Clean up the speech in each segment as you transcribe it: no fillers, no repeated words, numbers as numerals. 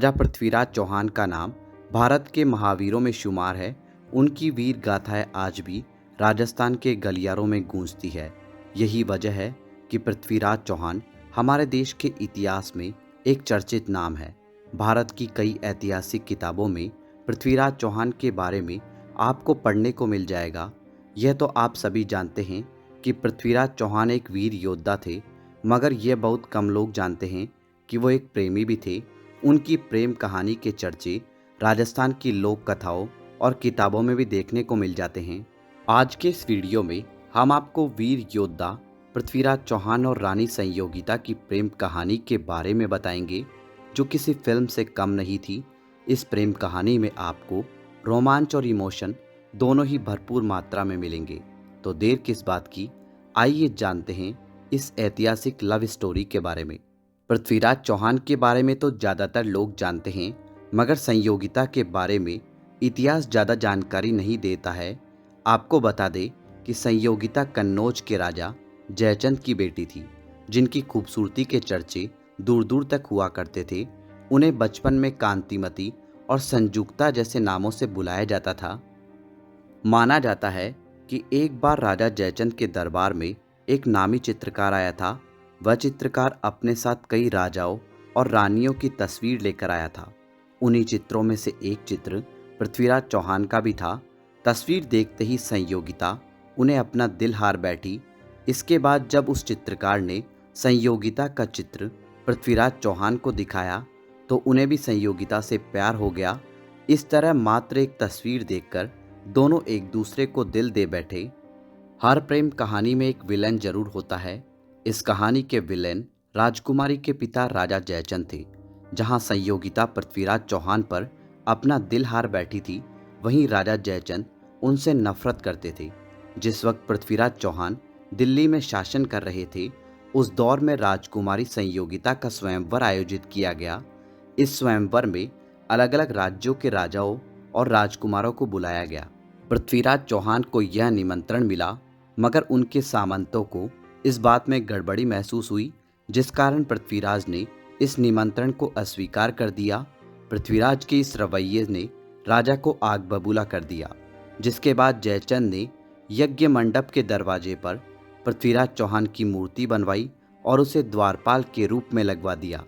राजा पृथ्वीराज चौहान का नाम भारत के महावीरों में शुमार है। उनकी वीर गाथाएं आज भी राजस्थान के गलियारों में गूंजती है। यही वजह है कि पृथ्वीराज चौहान हमारे देश के इतिहास में एक चर्चित नाम है। भारत की कई ऐतिहासिक किताबों में पृथ्वीराज चौहान के बारे में आपको पढ़ने को मिल जाएगा। यह तो आप सभी जानते हैं कि पृथ्वीराज चौहान एक वीर योद्धा थे, मगर यह बहुत कम लोग जानते हैं कि वो एक प्रेमी भी थे। उनकी प्रेम कहानी के चर्चे राजस्थान की लोक कथाओं और किताबों में भी देखने को मिल जाते हैं। आज के इस वीडियो में हम आपको वीर योद्धा पृथ्वीराज चौहान और रानी संयोगिता की प्रेम कहानी के बारे में बताएंगे, जो किसी फिल्म से कम नहीं थी। इस प्रेम कहानी में आपको रोमांच और इमोशन दोनों ही भरपूर मात्रा में मिलेंगे। तो देर किस बात की, आइए जानते हैं इस ऐतिहासिक लव स्टोरी के बारे में। पृथ्वीराज चौहान के बारे में तो ज़्यादातर लोग जानते हैं, मगर संयोगिता के बारे में इतिहास ज़्यादा जानकारी नहीं देता है। आपको बता दें कि संयोगिता कन्नौज के राजा जयचंद की बेटी थी, जिनकी खूबसूरती के चर्चे दूर दूर तक हुआ करते थे। उन्हें बचपन में कांतिमती और संजुक्ता जैसे नामों से बुलाया जाता था। माना जाता है कि एक बार राजा जयचंद के दरबार में एक नामी चित्रकार आया था। वह चित्रकार अपने साथ कई राजाओं और रानियों की तस्वीर लेकर आया था। उन्हीं चित्रों में से एक चित्र पृथ्वीराज चौहान का भी था। तस्वीर देखते ही संयोगिता उन्हें अपना दिल हार बैठी। इसके बाद जब उस चित्रकार ने संयोगिता का चित्र पृथ्वीराज चौहान को दिखाया, तो उन्हें भी संयोगिता से प्यार हो गया। इस तरह मात्र एक तस्वीर देखकर दोनों एक दूसरे को दिल दे बैठे। हर प्रेम कहानी में एक विलेन जरूर होता है। इस कहानी के विलेन राजकुमारी के पिता राजा जयचंद थे। जहां संयोगिता पृथ्वीराज चौहान पर अपना दिल हार बैठी थी, वहीं राजा जयचंद उनसे नफरत करते थे। जिस वक्त पृथ्वीराज चौहान दिल्ली में शासन कर रहे थे, उस दौर में राजकुमारी संयोगिता का स्वयंवर आयोजित किया गया। इस स्वयंवर में अलग अलग राज्यों के राजाओं और राजकुमारों को बुलाया गया। पृथ्वीराज चौहान को यह निमंत्रण मिला, मगर उनके सामंतों को इस बात में गड़बड़ी महसूस हुई, जिस कारण पृथ्वीराज ने इस निमंत्रण को अस्वीकार कर दिया। पृथ्वीराज के इस रवैये ने राजा को आग बबूला कर दिया, जिसके बाद जयचंद ने यज्ञ मंडप के दरवाजे पर पृथ्वीराज चौहान की मूर्ति बनवाई और उसे द्वारपाल के रूप में लगवा दिया।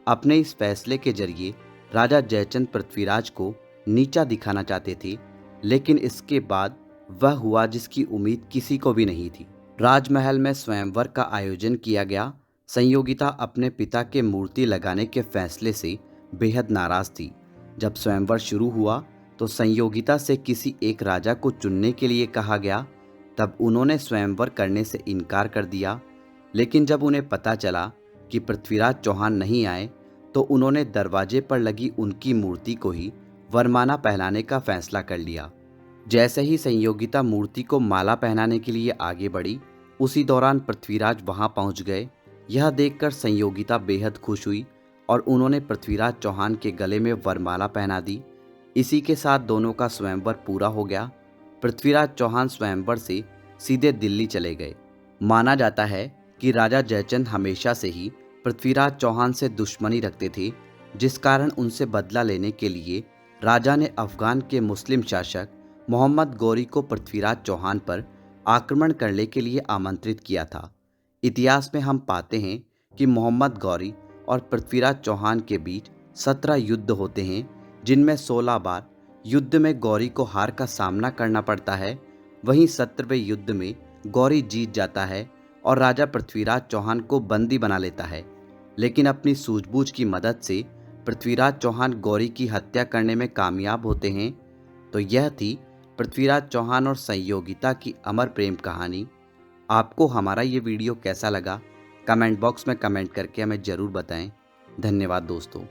अपने इस फैसले के जरिए राजा जयचंद पृथ्वीराज को नीचा दिखाना चाहते थे, लेकिन इसके बाद वह हुआ जिसकी उम्मीद किसी को भी नहीं थी। राजमहल में स्वयंवर का आयोजन किया गया। संयोगिता अपने पिता के मूर्ति लगाने के फैसले से बेहद नाराज थी। जब स्वयंवर शुरू हुआ तो संयोगिता से किसी एक राजा को चुनने के लिए कहा गया। तब उन्होंने स्वयंवर करने से इनकार कर दिया, लेकिन जब उन्हें पता चला कि पृथ्वीराज चौहान नहीं आए, तो उन्होंने दरवाजे पर लगी उनकी मूर्ति को ही वरमाला पहनाने का फैसला कर लिया। जैसे ही संयोगिता मूर्ति को माला पहनाने के लिए आगे बढ़ी, उसी दौरान पृथ्वीराज वहां पहुंच गए। यह देखकर संयोगिता बेहद खुश हुई और उन्होंने पृथ्वीराज चौहान के गले में वरमाला पहना दी। इसी के साथ दोनों का स्वयंवर पूरा हो गया। पृथ्वीराज चौहान स्वयंवर से सीधे दिल्ली चले गए। माना जाता है कि राजा जयचंद हमेशा से ही पृथ्वीराज चौहान से दुश्मनी रखते थे, जिस कारण उनसे बदला लेने के लिए राजा ने अफगान के मुस्लिम शासक मोहम्मद गौरी को पृथ्वीराज चौहान पर आक्रमण करने के लिए आमंत्रित किया था। इतिहास में हम पाते हैं कि मोहम्मद गौरी और पृथ्वीराज चौहान के बीच 17 युद्ध होते हैं, जिनमें 16 बार युद्ध में गौरी को हार का सामना करना पड़ता है। वहीं 17वें युद्ध में गौरी जीत जाता है और राजा पृथ्वीराज चौहान को बंदी बना लेता है। लेकिन अपनी सूझबूझ की मदद से पृथ्वीराज चौहान गौरी की हत्या करने में कामयाब होते हैं। तो यह थी पृथ्वीराज चौहान और संयोगिता की अमर प्रेम कहानी। आपको हमारा ये वीडियो कैसा लगा, कमेंट बॉक्स में कमेंट करके हमें ज़रूर बताएं। धन्यवाद दोस्तों।